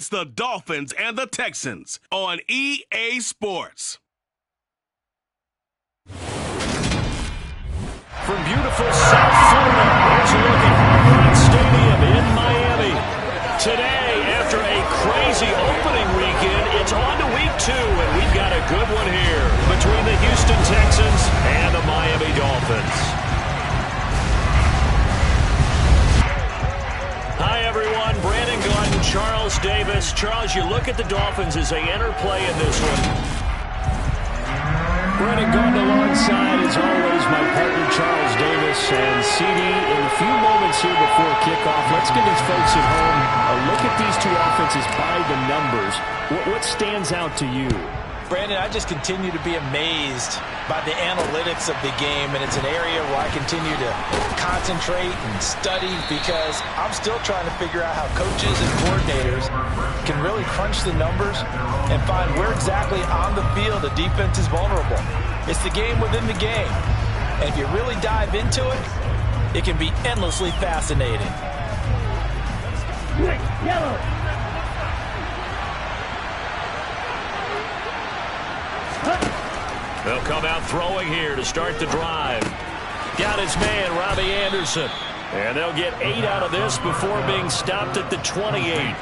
It's the Dolphins and the Texans on EA Sports. From beautiful South Florida, there's a look at Hard Rock Stadium in Miami. Today, after a crazy opening weekend, it's on to week 2, and we've got a good one here between the Houston Texans and the Miami Dolphins. Hi, everyone. Brandon Gordon, Charles Davis. Charles, you look at the Dolphins as they enter play in this one. Brandon Gordon alongside, as always, my partner Charles Davis. And CD, in a few moments here before kickoff, let's give these folks at home a look at these two offenses by the numbers. What stands out to you? Brandon, I just continue to be amazed by the analytics of the game, and it's an area where I continue to concentrate and study because I'm still trying to figure out how coaches and coordinators can really crunch the numbers and find where exactly on the field a defense is vulnerable. It's the game within the game, and if you really dive into it, it can be endlessly fascinating. Yellow. They'll come out throwing here to start the drive. Got his man, Robbie Anderson. And they'll get 8 out of this before being stopped at the 28.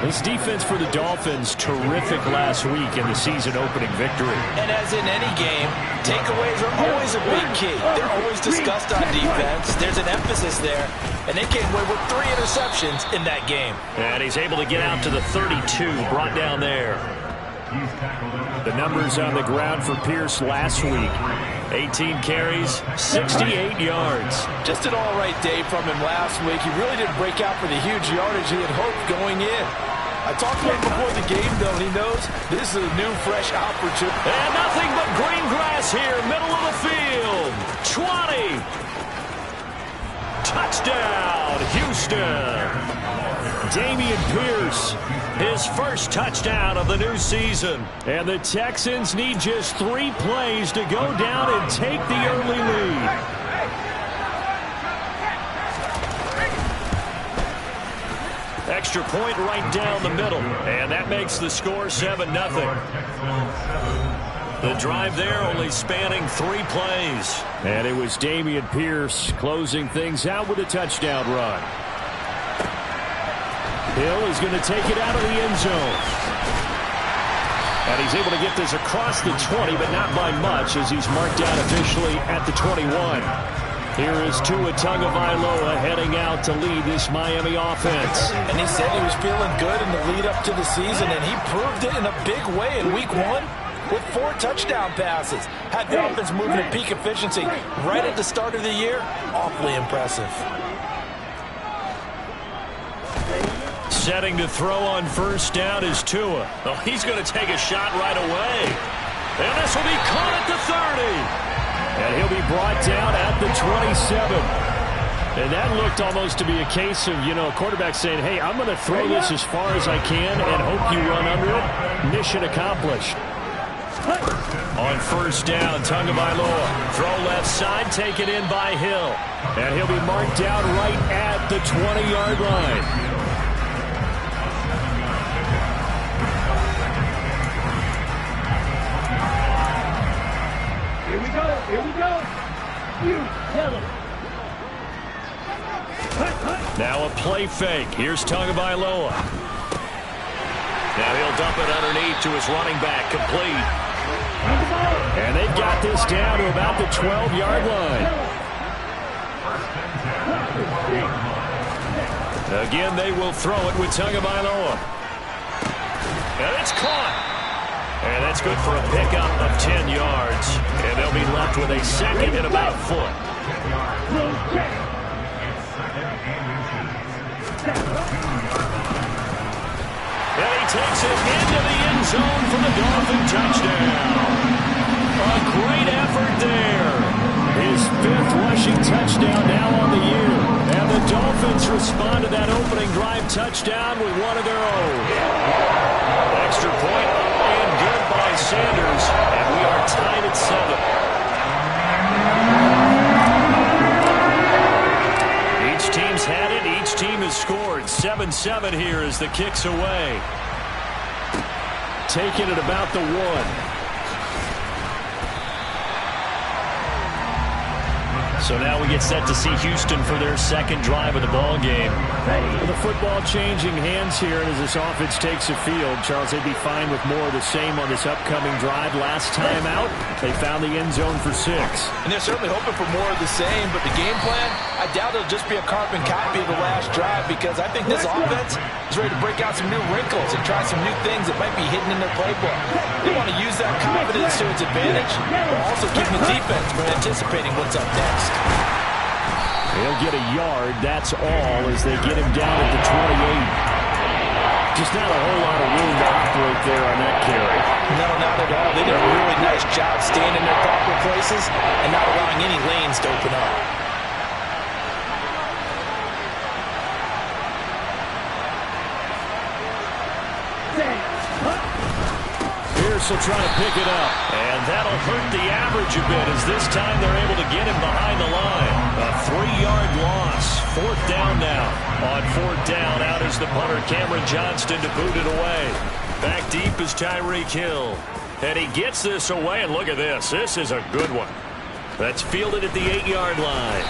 This defense for the Dolphins, terrific last week in the season opening victory. And as in any game, takeaways are always a big key. They're always discussed on defense. There's an emphasis there. And they came away with 3 interceptions in that game. And he's able to get out to the 32, brought down there. The numbers on the ground for Pierce last week. 18 carries, 68 yards. Just an all-right day from him last week. He really didn't break out for the huge yardage he had hoped going in. I talked to him before the game, though, and he knows this is a new, fresh opportunity. And nothing but green grass here, middle of the field. 20. Touchdown, Houston. Damian Pierce, his first touchdown of the new season. And the Texans need just 3 plays to go down and take the early lead. Extra point right down the middle. And that makes the score 7-0. The drive there only spanning 3 plays. And it was Damian Pierce closing things out with a touchdown run. Hill is going to take it out of the end zone. And he's able to get this across the 20, but not by much, as he's marked out officially at the 21. Here is Tua Tagovailoa heading out to lead this Miami offense. And he said he was feeling good in the lead up to the season, and he proved it in a big way in week 1 with 4 touchdown passes. Had the offense moving at peak efficiency right at the start of the year. Awfully impressive. Setting to throw on first down is Tua. Oh, he's going to take a shot right away. And this will be caught at the 30. And he'll be brought down at the 27. And that looked almost to be a case of, a quarterback saying, hey, I'm going to throw this as far as I can and hope you run under it. Mission accomplished. On first down, Tagovailoa. Throw left side, taken in by Hill. And he'll be marked down right at the 20-yard line. Here we go. You tell him. Now a play fake. Here's Tagovailoa. Now he'll dump it underneath to his running back, complete. And they've got this down to about the 12-yard line. Again, they will throw it with Tagovailoa. And it's caught. And that's good for a pickup of 10 yards. And they'll be left with a second and about a foot. And he takes it into the end zone for the Dolphin touchdown. A great effort there. His 5th rushing touchdown now on the year. And the Dolphins respond to that opening drive touchdown with one of their own. Extra point up and good by Sanders. And we are tied at 7. Each team's had it. Each team has score. It's 7-7 here as the kick's away. Taking it about the 1. So now we get set to see Houston for their second drive of the ball game. The football changing hands here, and as this offense takes the field, Charles, they'd be fine with more of the same on this upcoming drive. Last time out, they found the end zone for 6. And they're certainly hoping for more of the same, but the game plan, I doubt it'll just be a carbon copy of the last drive, because I think this offense is ready to break out some new wrinkles and try some new things that might be hidden in their playbook. They want to use that confidence to its advantage, but also keep the defense from anticipating what's up next. He'll get a yard, that's all, as they get him down at the 28. Just not a whole lot of room to operate there on that carry. No, not at all. They did a really nice job staying in their proper places and not allowing any lanes to open up. Pierce will try to pick it up, and that'll hurt the average a bit, as this time they're able to get him behind the line. A 3-yard loss. 4th down now. On 4th down, out is the punter, Cameron Johnston, to boot it away. Back deep is Tyreek Hill. And he gets this away, and look at this. This is a good one. That's fielded at the 8-yard line.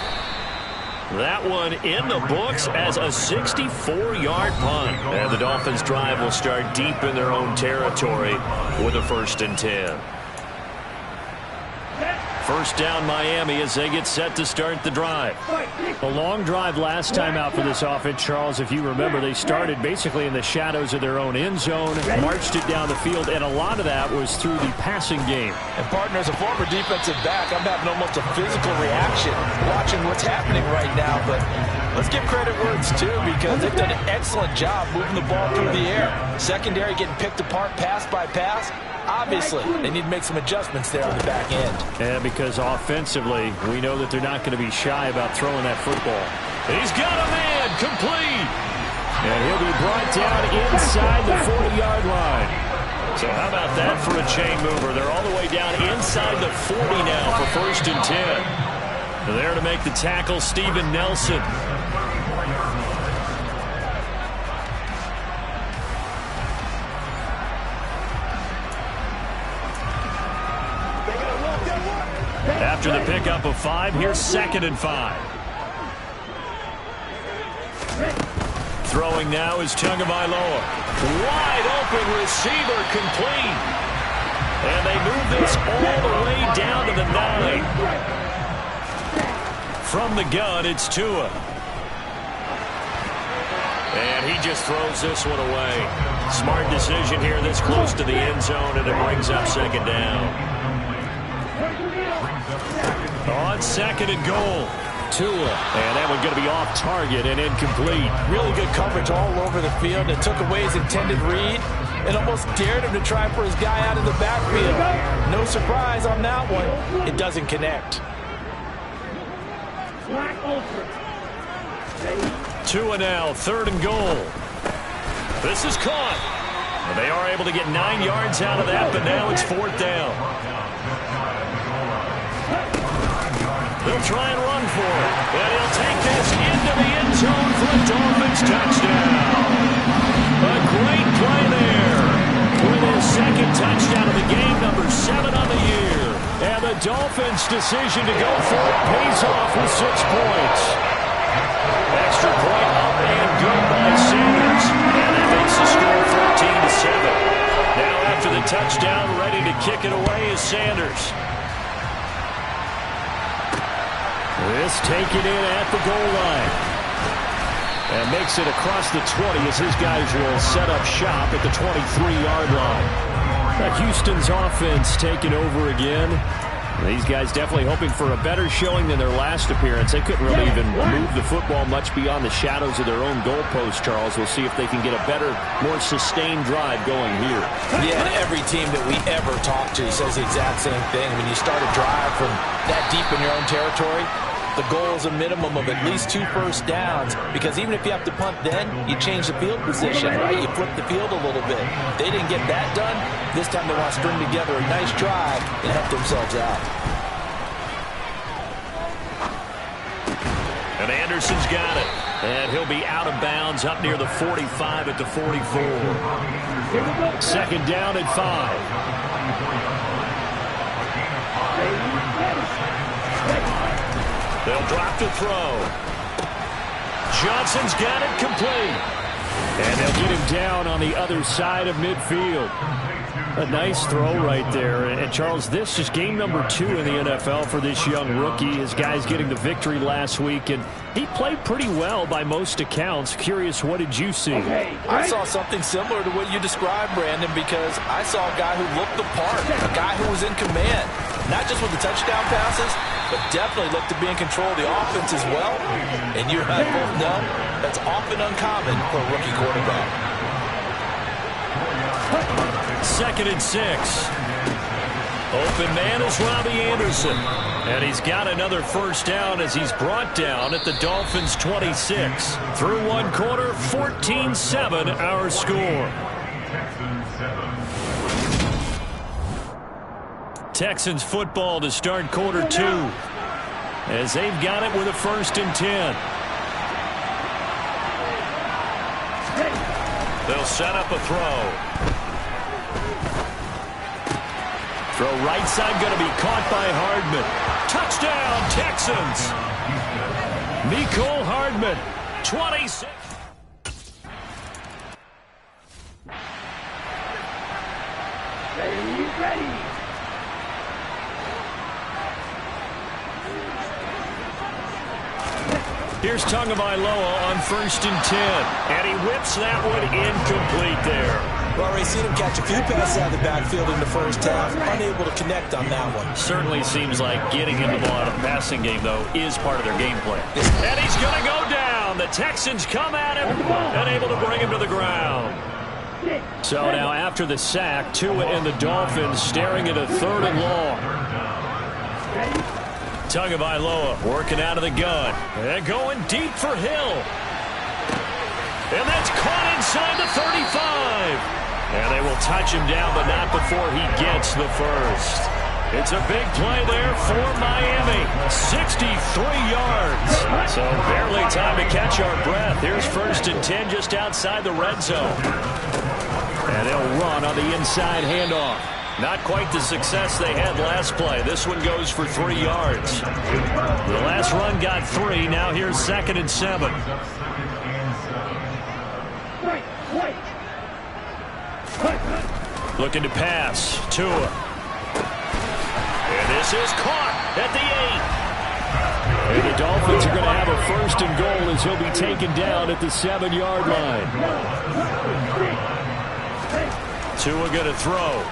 That one in the books as a 64-yard punt. And the Dolphins' drive will start deep in their own territory with a 1st and 10. First down Miami as they get set to start the drive. A long drive last time out for this offense, Charles. If you remember, they started basically in the shadows of their own end zone, marched it down the field, and a lot of that was through the passing game. And partner, as a former defensive back, I'm having almost a physical reaction watching what's happening right now. But let's give credit where it's due, because they've done an excellent job moving the ball through the air. Secondary getting picked apart pass by pass. Obviously, they need to make some adjustments there on the back end. And because offensively, we know that they're not going to be shy about throwing that football. He's got a man, complete. And he'll be brought down inside the 40-yard line. So how about that for a chain mover? They're all the way down inside the 40 now for 1st and 10. There to make the tackle, Steven Nelson. After the pickup of 5, here's 2nd and 5. Throwing now is Tagovailoa. Wide open receiver, complete. And they move this all the way down to the 9. From the gun, it's Tua. And he just throws this one away. Smart decision here this close to the end zone, and it brings up 2nd down. On 2nd and goal, Tua. And that one going to be off target and incomplete. Really good coverage all over the field. It took away his intended read and almost dared him to try for his guy out of the backfield. No surprise on that one. It doesn't connect. Tua now, 3rd and goal. This is caught. They are able to get 9 yards out of that, but now it's 4th down. They'll try and run for it. And he'll take this into the end zone for a Dolphins touchdown. A great play there. With his 2nd touchdown of the game, number 7 on the year. And the Dolphins' decision to go for it pays off with 6 points. Extra point up and good by Sanders. And that makes the score 14-7. Now after the touchdown, ready to kick it away is Sanders. This taken in at the goal line. And makes it across the 20 as his guys will set up shop at the 23-yard line. Houston's offense taking over again. These guys definitely hoping for a better showing than their last appearance. They couldn't really even move the football much beyond the shadows of their own goalpost, Charles. We'll see if they can get a better, more sustained drive going here. Yeah, and every team that we ever talk to says the exact same thing. When you start a drive from that deep in your own territory, the goal is a minimum of at least 2 first downs, because even if you have to punt then, you change the field position, right? You flip the field a little bit. They didn't get that done. This time they want to string together a nice drive and help themselves out. And Anderson's got it. And he'll be out of bounds up near the 45 at the 44. Second down and 5. They'll drop to throw. Johnson's got it complete. And they'll get him down on the other side of midfield. A nice throw right there. And Charles, this is game number 2 in the NFL for this young rookie. His guys getting the victory last week, and he played pretty well by most accounts. Curious, what did you see? I saw something similar to what you described, Brandon, because I saw a guy who looked the part, a guy who was in command, not just with the touchdown passes, but definitely looked to be in control of the offense as well. And you and I both know that's often uncommon for a rookie quarterback. Second and 6. Open man is Robbie Anderson. And he's got another first down as he's brought down at the Dolphins' 26. Through one quarter, 14-7 our score. Texans football to start quarter 2. As they've got it with a 1st and 10. They'll set up a throw. Throw right side going to be caught by Hardman. Touchdown, Texans. Mecole Hardman, 26. Ready. Here's Tagovailoa on 1st and 10. And he whips that one incomplete there. Well, already seen him catch a few passes out of the backfield in the first half. Unable to connect on that one. Certainly seems like getting him the ball out of the passing game, though, is part of their game plan. And he's going to go down. The Texans come at him and able to bring him to the ground. So now after the sack, Tua and the Dolphins staring at a 3rd and long. Tagovailoa working out of the gun. And going deep for Hill. And that's caught inside the 35. And they will touch him down, but not before he gets the first. It's a big play there for Miami. 63 yards. So barely time to catch our breath. Here's 1st and 10 just outside the red zone. And they'll run on the inside handoff. Not quite the success they had last play. This one goes for 3 yards. The last run got 3. Now here's 2nd and 7. Looking to pass. Tua. And this is caught at the 8. And the Dolphins are going to have a 1st and goal as he'll be taken down at the 7-yard line. Tua going to throw.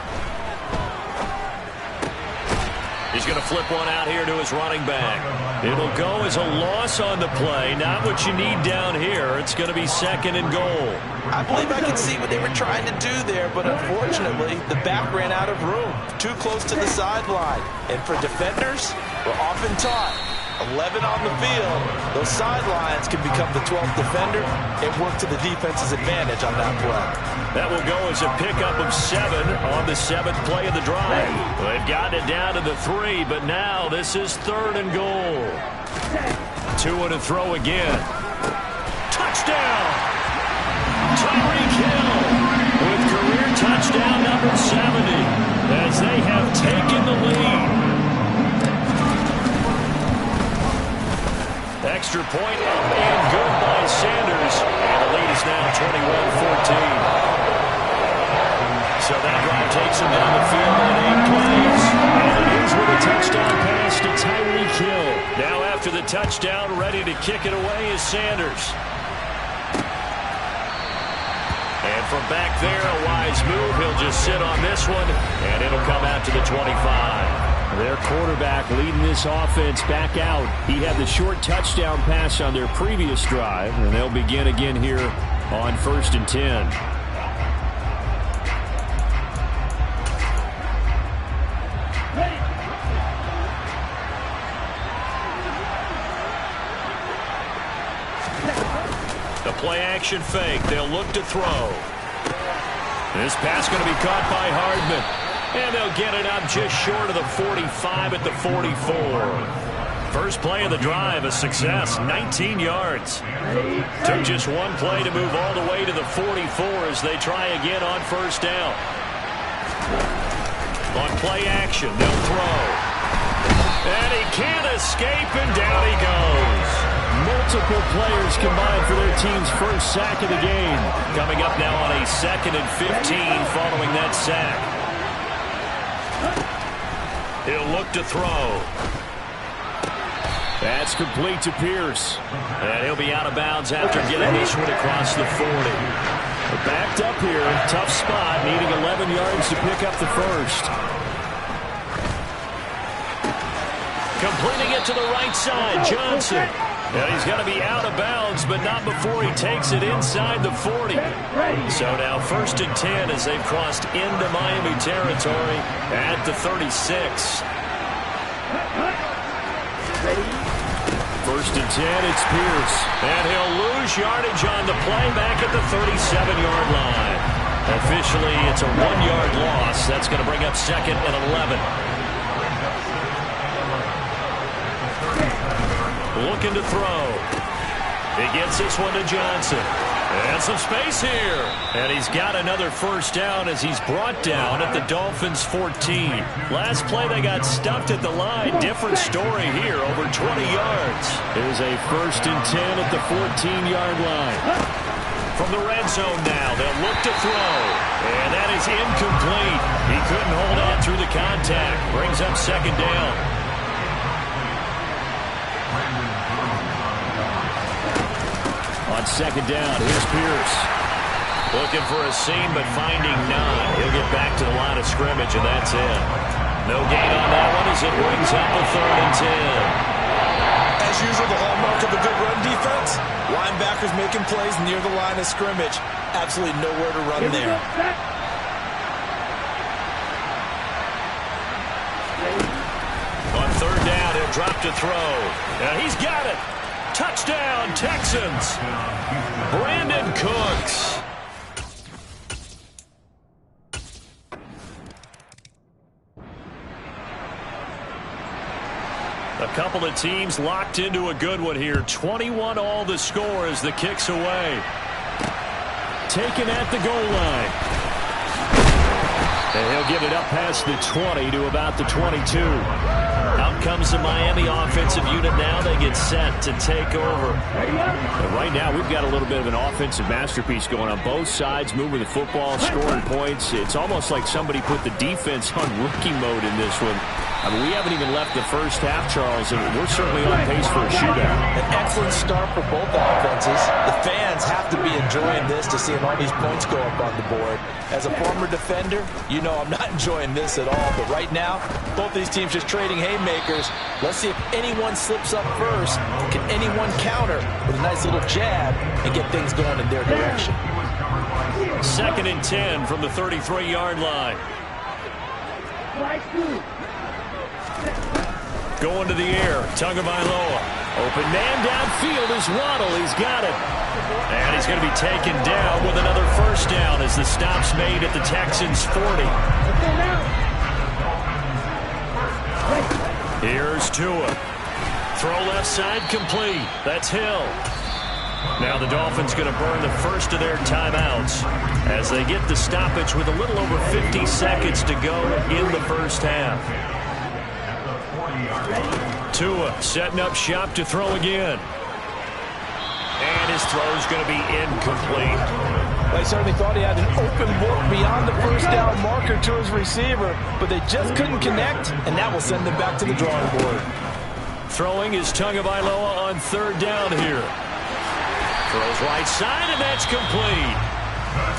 He's going to flip one out here to his running back. It'll go as a loss on the play. Not what you need down here. It's going to be 2nd and goal. I believe I can see what they were trying to do there, but unfortunately, the back ran out of room. Too close to the sideline. And for defenders, we're often taught 11 on the field. Those sidelines can become the 12th defender and work to the defense's advantage on that play. That will go as a pickup of 7 on the 7th play of the drive. They've gotten it down to the 3, but now this is 3rd and goal. Tua to throw again. Touchdown! Tyreek Hill with career touchdown number 70 as they have taken the lead. Extra point up and good by Sanders. And the lead is now 21-14. So that drive takes him down the field in 8 plays. And it ends with a touchdown pass to Tyreek Hill. Now after the touchdown, ready to kick it away is Sanders. And from back there, a wise move. He'll just sit on this one, and it'll come out to the 25. Their quarterback leading this offense back out. He had the short touchdown pass on their previous drive, and they'll begin again here on 1st and 10. The play action fake. They'll look to throw. This pass going to be caught by Hardman. And they'll get it up just short of the 45 at the 44. First play of the drive, a success, 19 yards. Took just one play to move all the way to the 44 as they try again on first down. On play action, they'll throw. And he can't escape, and down he goes. Multiple players combined for their team's first sack of the game. Coming up now on a 2nd and 15 following that sack. He'll look to throw. That's complete to Pierce. And he'll be out of bounds after getting this one across the 40. Backed up here, tough spot, needing 11 yards to pick up the first. Completing it to the right side, Johnson. And he's going to be out of bounds, but not before he takes it inside the 40. So now 1st and 10 as they've crossed into Miami territory at the 36. 1st and 10, it's Pierce. And he'll lose yardage on the play back at the 37-yard line. Officially, it's a 1-yard loss. That's going to bring up 2nd and 11. Looking to throw. He gets this one to Johnson. And some space here. And he's got another first down as he's brought down at the Dolphins' 14. Last play they got stuffed at the line. Different story here, over 20 yards. Here's a 1st and 10 at the 14-yard line. From the red zone now, they'll look to throw. And that is incomplete. He couldn't hold on through the contact. Brings up 2nd down. On 2nd down, here's Pierce. Looking for a seam, but finding none. He'll get back to the line of scrimmage, and that's it. No gain on that one as it brings up a 3rd and 10. As usual, the hallmark of a good run defense, linebackers making plays near the line of scrimmage. Absolutely nowhere to run there. On 3rd down, he'll drop to throw. And he's got it. Touchdown, Texans. Brandon Cooks. A couple of teams locked into a good one here. 21 all the score as the kick's away. Taken at the goal line. And he'll get it up past the 20 to about the 22. Out comes the Miami offensive unit now. They get set to take over. And right now, we've got a little bit of an offensive masterpiece going on both sides, moving the football, scoring points. It's almost like somebody put the defense on rookie mode in this one. I mean, we haven't even left the first half, Charles, and we're certainly on pace for a shootout. An excellent start for both offenses. The fans have to be enjoying this to seeing all these points go up on the board. As a former defender, you know I'm not enjoying this at all. But right now, both these teams just trading haymakers. Let's see if anyone slips up first. Can anyone counter with a nice little jab and get things going in their direction? 2nd and 10 from the 33-yard line. Going to the air, Tagovailoa. Open man downfield is Waddle. He's got it. And he's going to be taken down with another first down as the stop's made at the Texans' 40. Here's Tua. Throw left side complete. That's Hill. Now the Dolphins going to burn the first of their timeouts as they get the stoppage with a little over 50 seconds to go in the first half. Tua setting up shop to throw again. And his throw's going to be incomplete. They certainly thought he had an open look beyond the first down marker to his receiver, but they just couldn't connect, and that will send them back to the drawing board. Throwing is Tagovailoa on 3rd down here. Throws right side, and that's complete.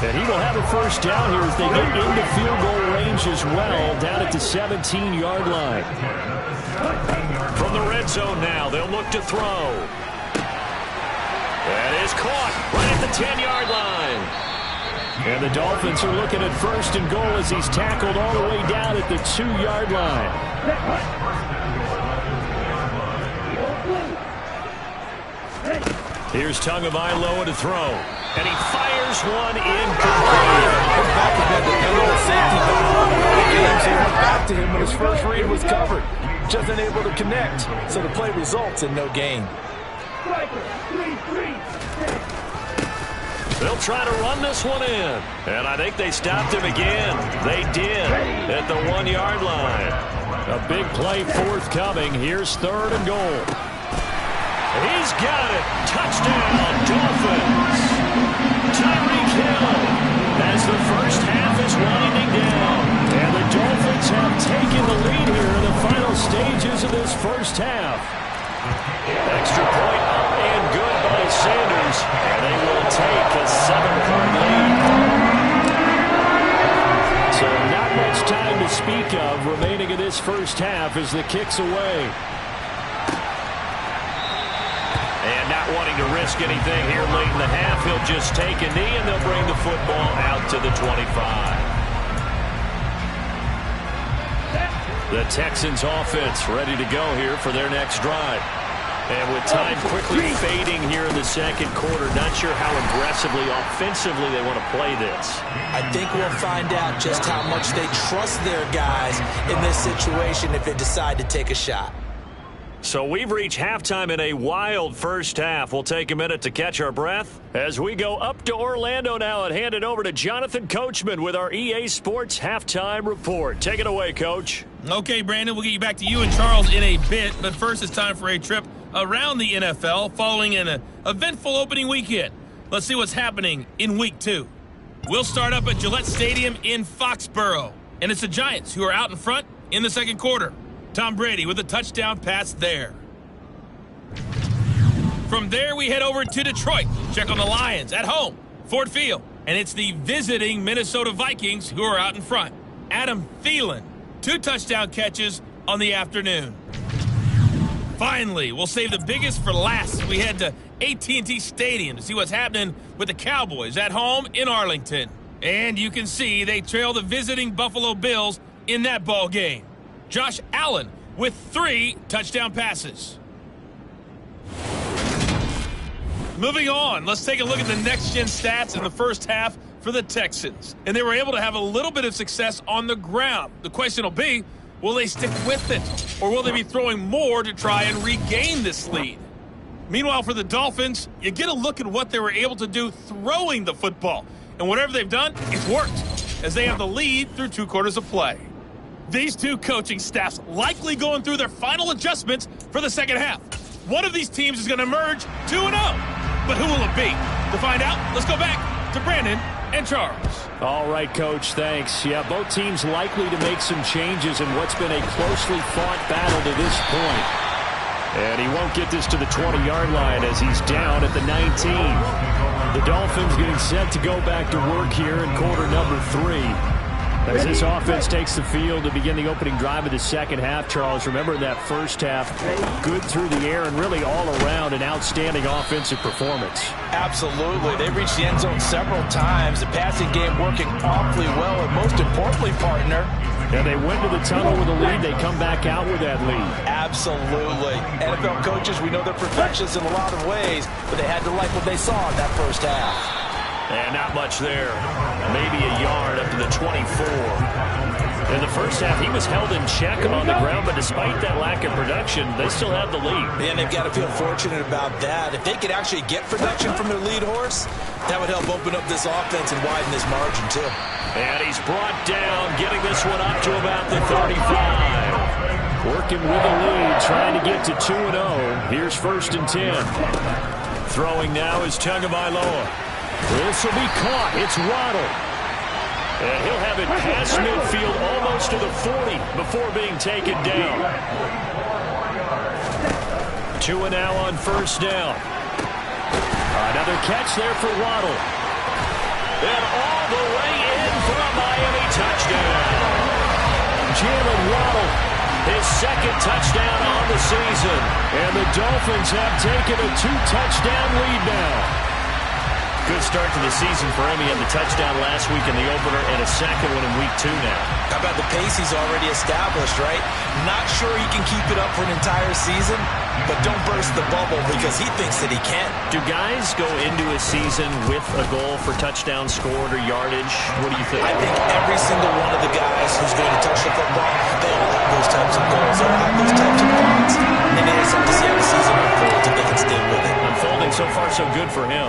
And he will have a first down here as they get into field goal range as well, down at the 17-yard line. From the red zone now, they'll look to throw. That is caught right at the 10-yard line. And the Dolphins are looking at 1st and goal as he's tackled all the way down at the 2-yard line. Here's Tagovailoa to throw. And he fires one incomplete. Back again, the safety. He went back to him with his first read It was covered, just unable to connect, so the play results in no gain. They'll try to run this one in. And I think they stopped him again. They did at the 1-yard line. A big play forthcoming. Here's 3rd and goal. He's got it. Touchdown, Dolphins. Tyreek Hill as the first half is winding down. And the Dolphins have taken the lead here in the final stages of this first half. Extra point up and good by Sanders. And they will take a 7-point lead. So not much time to speak of remaining in this first half as the kick's away. And not wanting to risk anything here late in the half, he'll just take a knee and they'll bring the football out to the 25. The Texans offense ready to go here for their next drive. And with time quickly fading here in the second quarter, not sure how aggressively, offensively they want to play this. I think we'll find out just how much they trust their guys in this situation if they decide to take a shot. So we've reached halftime in a wild first half. We'll take a minute to catch our breath as we go up to Orlando now and hand it over to Jonathan Coachman with our EA Sports Halftime Report. Take it away, Coach. Okay, Brandon, we'll get you back to you and Charles in a bit, but first it's time for a trip around the NFL following an eventful opening weekend. Let's see what's happening in Week 2. We'll start up at Gillette Stadium in Foxborough, and it's the Giants who are out in front in the second quarter. Tom Brady with a touchdown pass there. From there, we head over to Detroit. Check on the Lions at home, Ford Field. And it's the visiting Minnesota Vikings who are out in front. Adam Thielen, 2 touchdown catches on the afternoon. Finally, we'll save the biggest for last. We head to AT&T Stadium to see what's happening with the Cowboys at home in Arlington. And you can see they trail the visiting Buffalo Bills in that ball game. Josh Allen with 3 touchdown passes. Moving on, let's take a look at the next-gen stats in the first half for the Texans. And they were able to have a little bit of success on the ground. The question will be, will they stick with it? Or will they be throwing more to try and regain this lead? Meanwhile, for the Dolphins, you get a look at what they were able to do throwing the football. And whatever they've done, it's worked, as they have the lead through 2 quarters of play. These 2 coaching staffs likely going through their final adjustments for the second half. One of these teams is going to emerge 2-0. But who will it be? To find out, let's go back to Brandon and Charles. All right, Coach, thanks. Yeah, both teams likely to make some changes in what's been a closely fought battle to this point. And he won't get this to the 20-yard line as he's down at the 19. The Dolphins getting set to go back to work here in quarter number 3. As this offense takes the field to begin the opening drive of the second half, Charles, remember in that first half, good through the air and really all around an outstanding offensive performance. Absolutely. They reached the end zone several times. The passing game working awfully well, and most importantly, partner, and they went to the tunnel with a lead. They come back out with that lead. Absolutely. NFL coaches, we know they're perfectionists in a lot of ways, but they had to like what they saw in that first half. And not much there. Maybe a yard up to the 24. In the first half, he was held in check on the ground, but despite that lack of production, they still have the lead. And they've got to feel fortunate about that. If they could actually get production from their lead horse, that would help open up this offense and widen this margin, too. And he's brought down, getting this one up to about the 35. Working with the lead, trying to get to 2-0. Here's 1st and 10. Throwing now is Tagovailoa. This will be caught. It's Waddle. And he'll have it past midfield almost to the 40 before being taken down. 2 now on 1st down. Another catch there for Waddle. And all the way in for a Miami touchdown. Jalen Waddle, his 2nd touchdown on the season. And the Dolphins have taken a 2-touchdown lead now. Good start to the season for him. He had the touchdown last week in the opener and a second one in week 2 now. How about the pace he's already established, right? Not sure he can keep it up for an entire season, but don't burst the bubble because he thinks that he can. Do guys go into a season with a goal for touchdown scored or yardage? What do you think? I think every single one of the guys who's going to touch the football, they all have those types of goals. They all have those types of thoughts. And they just have to see how the season unfolds if they can stay with it. Unfolding so far so good for him.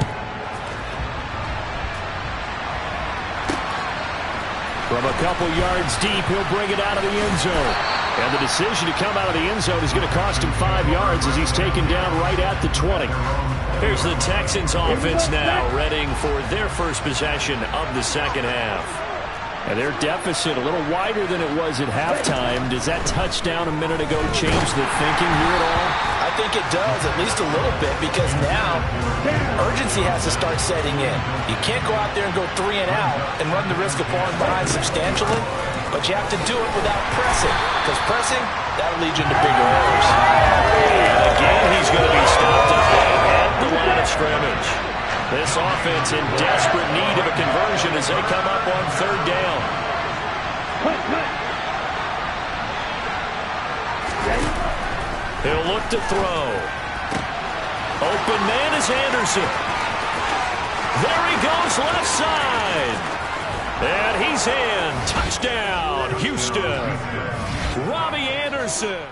From a couple yards deep, he'll bring it out of the end zone. And the decision to come out of the end zone is going to cost him 5 yards as he's taken down right at the 20. Here's the Texans offense now, readying for their first possession of the second half. And their deficit a little wider than it was at halftime. Does that touchdown a minute ago change the thinking here at all? I think it does, at least a little bit, because now urgency has to start setting in. You can't go out there and go 3 and out and run the risk of falling behind substantially, but you have to do it without pressing, because pressing, that'll lead you into bigger errors. And again, he's going to be stopped at the line of scrimmage. This offense in desperate need of a conversion as they come up on 3rd down. He'll look to throw. Open man is Anderson. There he goes left side. And he's in. Touchdown, Houston. Robbie Anderson.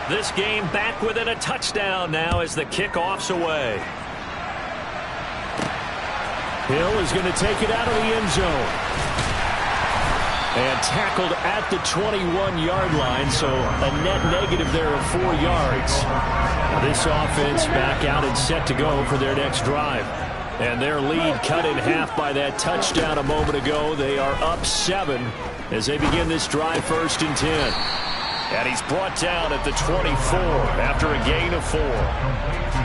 This game back within a touchdown now as the kickoff's away. Hill is going to take it out of the end zone. And tackled at the 21-yard line, so a net negative there of 4 yards. Now this offense back out and set to go for their next drive. And their lead cut in half by that touchdown a moment ago. They are up 7 as they begin this drive 1st and 10. And he's brought down at the 24 after a gain of 4.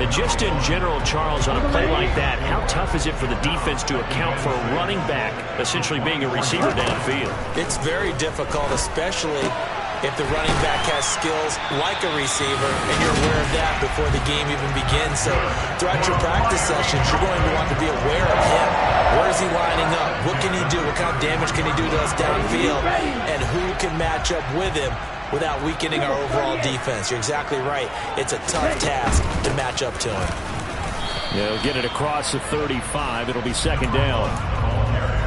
And just in general, Charles, on a play like that, how tough is it for the defense to account for a running back essentially being a receiver downfield? It's very difficult, especially if the running back has skills like a receiver, and you're aware of that before the game even begins. So throughout your practice sessions, you're going to want to be aware of him. Where is he lining up? What can he do? What kind of damage can he do to us downfield? And who can match up with him without weakening our overall defense? You're exactly right. It's a tough task to match up to him. They'll get it across the 35. It'll be 2nd down.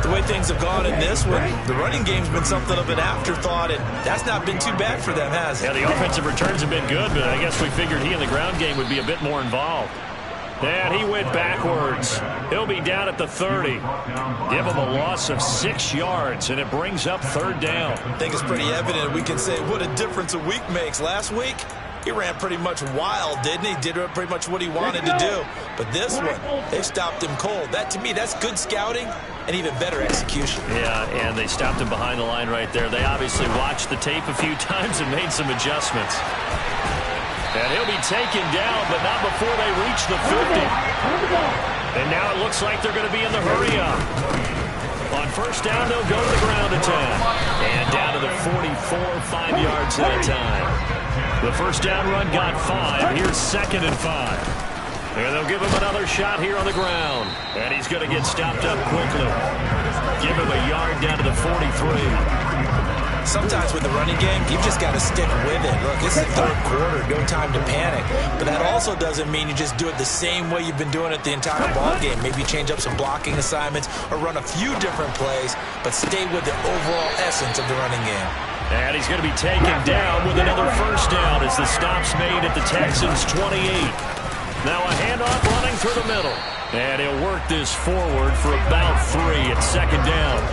The way things have gone in this one, the running game's been something of an afterthought, and that's not been too bad for them, has it? Yeah, the offensive returns have been good, but I guess we figured he in the ground game would be a bit more involved. And he went backwards. He'll be down at the 30. Give him a loss of 6 yards, and it brings up 3rd down. I think it's pretty evident. We can say what a difference a week makes. Last week, he ran pretty much wild, didn't he? Did pretty much what he wanted to do. But this one, they stopped him cold. That, to me, that's good scouting and even better execution. Yeah, and they stopped him behind the line right there. They obviously watched the tape a few times and made some adjustments. And he'll be taken down, but not before they reach the 50. And now it looks like they're going to be in the hurry-up. On 1st down, they'll go to the ground attack. And down to the 44, 5 yards at a time. The 1st down run got 5. Here's 2nd and 5. And they'll give him another shot here on the ground. And he's going to get stopped up quickly. Give him a yard down to the 43. Sometimes with the running game, you've just got to stick with it. Look, this is the 3rd quarter, no time to panic. But that also doesn't mean you just do it the same way you've been doing it the entire ball game. Maybe change up some blocking assignments or run a few different plays, but stay with the overall essence of the running game. And he's going to be taken down with another 1st down as the stop's made at the Texans' 28. Now a handoff running through the middle. And he'll work this forward for about 3 at 2nd down.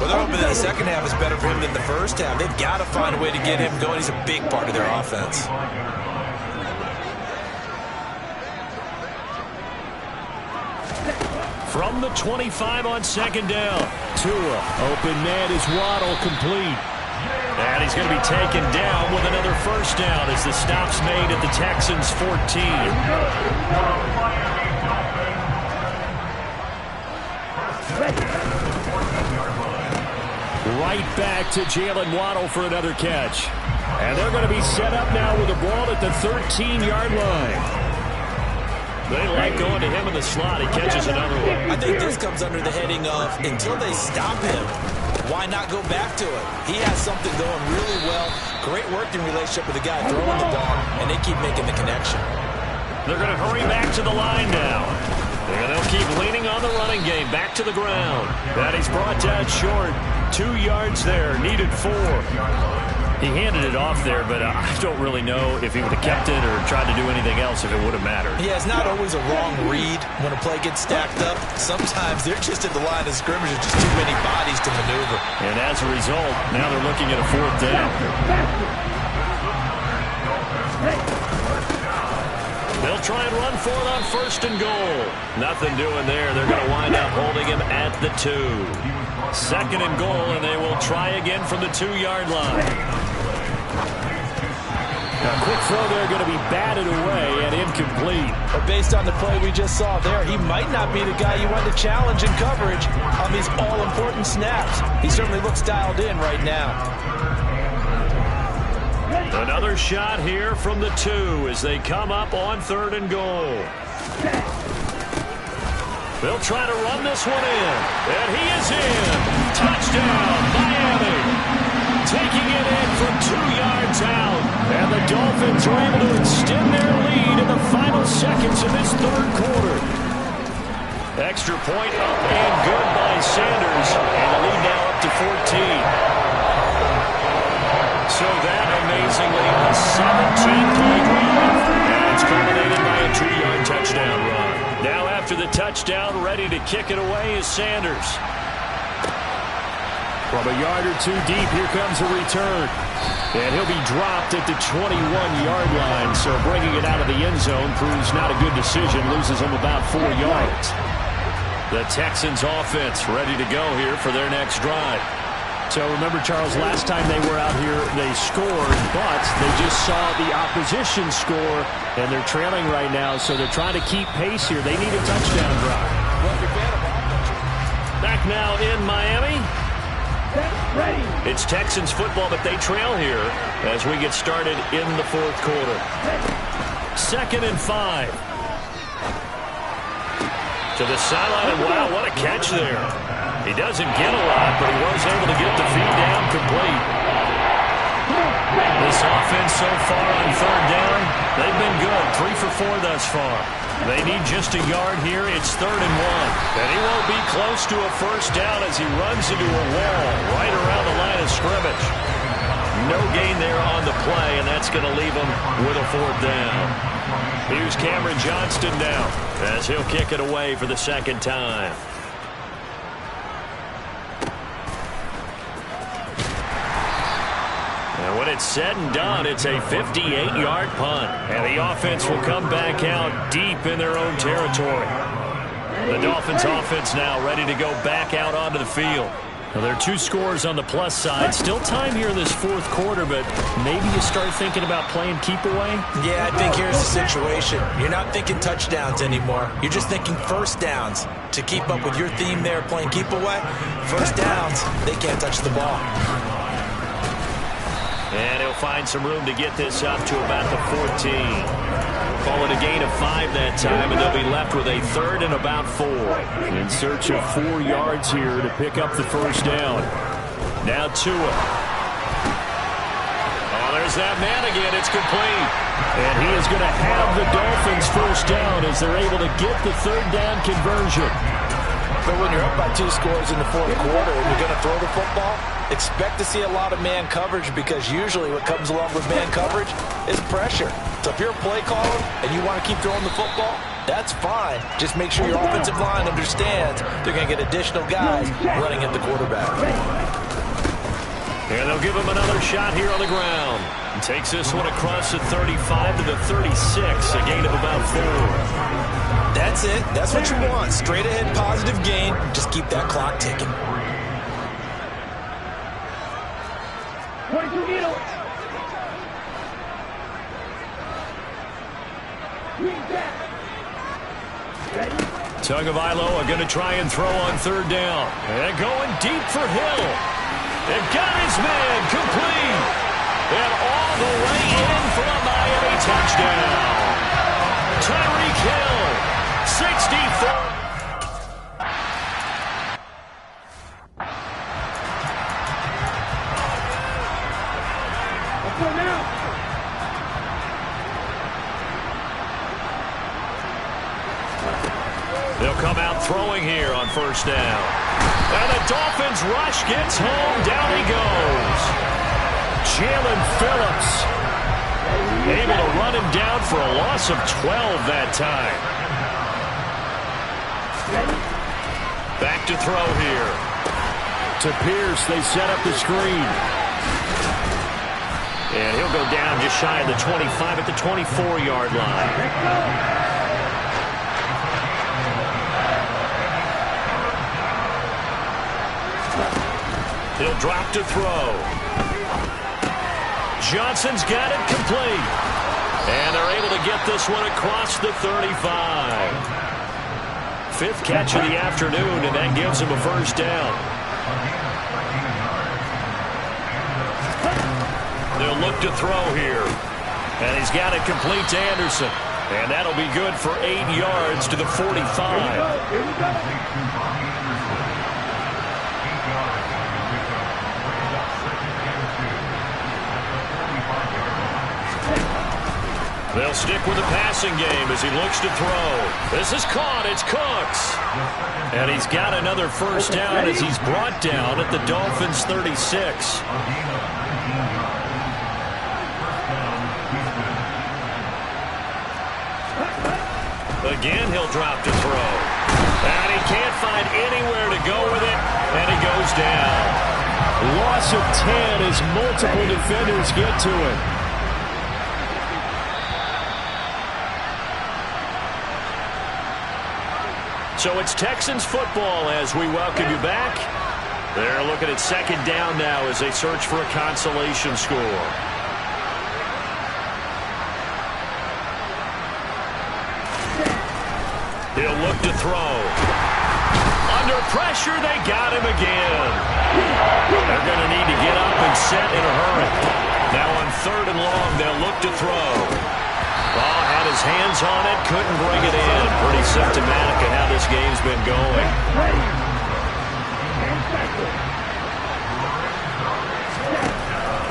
Well, they're hoping that the second half is better for him than the first half. They've got to find a way to get him going. He's a big part of their offense. From the 25 on 2nd down. Tua, open man is Waddle, complete. And he's going to be taken down with another 1st down as the stop's made at the Texans' 14. Right back to Jalen Waddle for another catch. And they're going to be set up now with the ball at the 13-yard line. They like going to him in the slot. He catches another one. I think this comes under the heading of until they stop him, why not go back to it? He has something going really well. Great working relationship with the guy throwing the ball, and they keep making the connection. They're going to hurry back to the line now. And they'll keep leaning on the running game. Back to the ground. And he's brought down short. 2 yards there. Needed 4. He handed it off there, but I don't really know if he would have kept it or tried to do anything else if it would have mattered. Yeah, it's not always a wrong read when a play gets stacked up. Sometimes they're just at the line of scrimmage with just too many bodies to maneuver. And as a result, now they're looking at a 4th down. They'll try and run for it on 1st and goal. Nothing doing there. They're going to wind up holding him at the 2. 2nd and goal, and they will try again from the 2-yard line. A quick throw there going to be batted away and incomplete. But based on the play we just saw there, he might not be the guy you want to challenge in coverage on these all-important snaps. He certainly looks dialed in right now. Another shot here from the 2 as they come up on 3rd and goal. They'll try to run this one in. And he is in. Touchdown, Miami. Taking it in from 2 yards out. And the Dolphins are able to extend their lead in the final seconds of this 3rd quarter. Extra point up and good by Sanders. And the lead now up to 14. So that, amazingly, a 17-play drive. And it's culminated by a 2-yard touchdown run. Now after the touchdown, ready to kick it away is Sanders. From a yard or 2 deep, here comes a return. And he'll be dropped at the 21-yard line. So bringing it out of the end zone proves not a good decision. Loses him about 4 yards. The Texans offense ready to go here for their next drive. So remember, Charles, last time they were out here, they scored, but they just saw the opposition score, and they're trailing right now, so they're trying to keep pace here. They need a touchdown drive. Back now in Miami. It's Texans football, but they trail here as we get started in the 4th quarter. 2nd and 5. To the sideline, and wow, what a catch there. He doesn't get a lot, but he was able to get the feed down complete. This offense so far on 3rd down, they've been good. 3 for 4 thus far. They need just a yard here. It's 3rd and 1. And he won't be close to a 1st down as he runs into a wall right around the line of scrimmage. No gain there on the play, and that's going to leave him with a 4th down. Here's Cameron Johnston now as he'll kick it away for the 2nd time. And when it's said and done, it's a 58-yard punt. And the offense will come back out deep in their own territory. The Dolphins offense now ready to go back out onto the field. Now, there are 2 scores on the plus side. Still time here in this 4th quarter, but maybe you start thinking about playing keep away? Yeah, I think here's the situation. You're not thinking touchdowns anymore. You're just thinking 1st downs. To keep up with your theme there, playing keep away, 1st downs, they can't touch the ball. And he'll find some room to get this up to about the 14. Call it a gain of 5 that time, and they'll be left with a 3rd and about 4. In search of 4 yards here to pick up the 1st down. Now Tua. Oh, there's that man again. It's complete. And he is going to have the Dolphins 1st down as they're able to get the 3rd down conversion. But when you're up by 2 scores in the 4th quarter and you're going to throw the football, expect to see a lot of man coverage, because usually what comes along with man coverage is pressure. So if you're a play caller and you want to keep throwing the football, that's fine. Just make sure your offensive line understands they're going to get additional guys running at the quarterback. And they'll give him another shot here on the ground. He takes this one across the 35 to the 36, a gain of about 4. That's it. That's what you want. Straight ahead positive gain. Just keep that clock ticking. 22 needles. Tagovailoa going to try and throw on 3rd down. And going deep for Hill. And got his man complete. And all the way in for a Miami touchdown. Tyreek Hill, 64. Let's go now. They'll come out throwing here on first down. And the Dolphins rush gets home. Down he goes. Jalen Phillips able to run him down for a loss of 12 that time. Back to throw here. To Pierce, they set up the screen. And he'll go down just shy of the 25 at the 24-yard line. He'll drop to throw. Johnson's got it complete. And they're able to get this one across the 35. Fifth catch of the afternoon, and that gives him a first down. They'll look to throw here. And he's got it complete to Anderson. And that'll be good for 8 yards to the 45. Here we go. They'll stick with the passing game as he looks to throw. This is caught. It's Cooks. And he's got another first down as he's brought down at the Dolphins' 36. Again, he'll drop to throw. And he can't find anywhere to go with it, and he goes down. Loss of 10 as multiple defenders get to it. So it's Texans football as we welcome you back. They're looking at second down now as they search for a consolation score. He'll look to throw. Under pressure, they got him again. They're going to need to get up and set in a hurry. Now on third and long, they'll look to throw. Ball had his hands on it, couldn't bring it in. Pretty symptomatic of how this game's been going.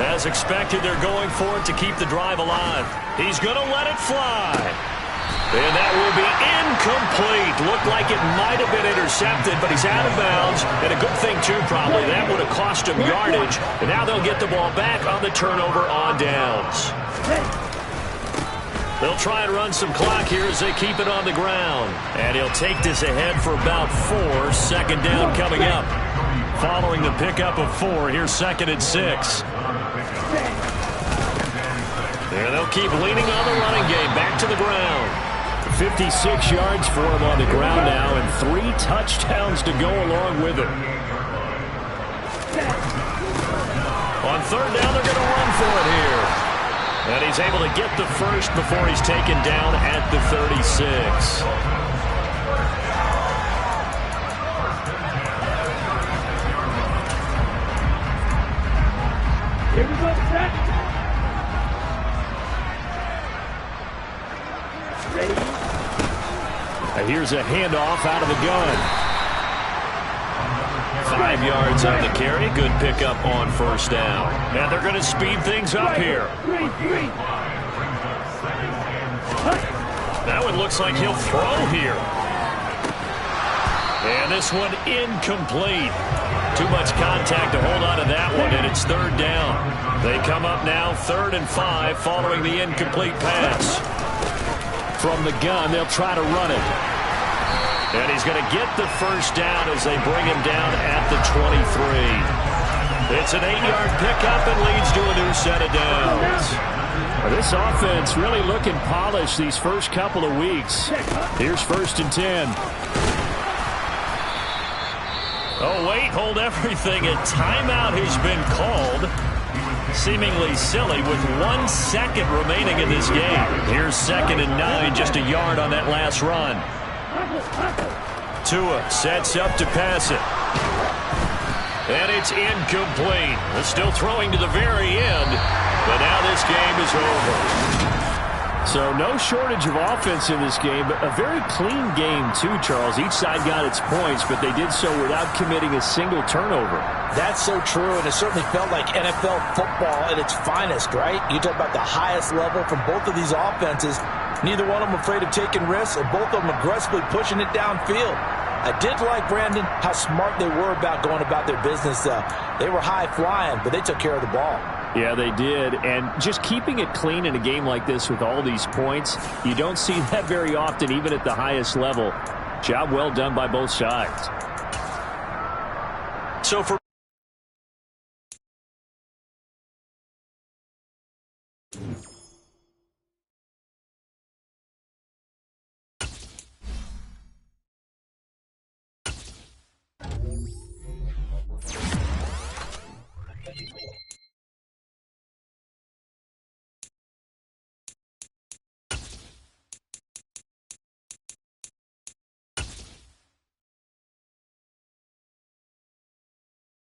As expected, they're going for it to keep the drive alive. He's going to let it fly. And that will be incomplete. Looked like it might have been intercepted, but he's out of bounds. And a good thing, too, probably. That would have cost him yardage. And now they'll get the ball back on the turnover on downs. They'll try and run some clock here as they keep it on the ground. And he'll take this ahead for about 4. Second down coming up. Following the pickup of 4, here's second and 6. And they'll keep leaning on the running game. Back to the ground. 56 yards for him on the ground now, and 3 touchdowns to go along with it. On third down, they're going to run for it here. And he's able to get the first before he's taken down at the 36. Here we go, set. Ready? And here's a handoff out of the gun. 5 yards on the carry. Good pickup on first down. And they're going to speed things up here. That one looks like he'll throw here. And this one incomplete. Too much contact to hold on to that one, and it's third down. They come up now 3rd and 5 following the incomplete pass. From the gun, they'll try to run it. And he's going to get the first down as they bring him down at the 23. It's an 8-yard pickup and leads to a new set of downs. This offense really looking polished these first couple of weeks. Here's 1st and 10. Oh, wait, hold everything. A timeout has been called. Seemingly silly with 1 second remaining in this game. Here's 2nd and 9, just a yard on that last run. Tua sets up to pass it. And it's incomplete. They're still throwing to the very end. But now this game is over. So no shortage of offense in this game, but a very clean game too, Charles. Each side got its points, but they did so without committing a single turnover. That's so true, and it certainly felt like NFL football at its finest, right? You talk about the highest level from both of these offenses. Neither one of them afraid of taking risks, and both of them aggressively pushing it downfield. I did like, Brandon, how smart they were about going about their business. They were high-flying, but they took care of the ball. Yeah, they did. And just keeping it clean in a game like this with all these points, you don't see that very often, even at the highest level. Job well done by both sides. So for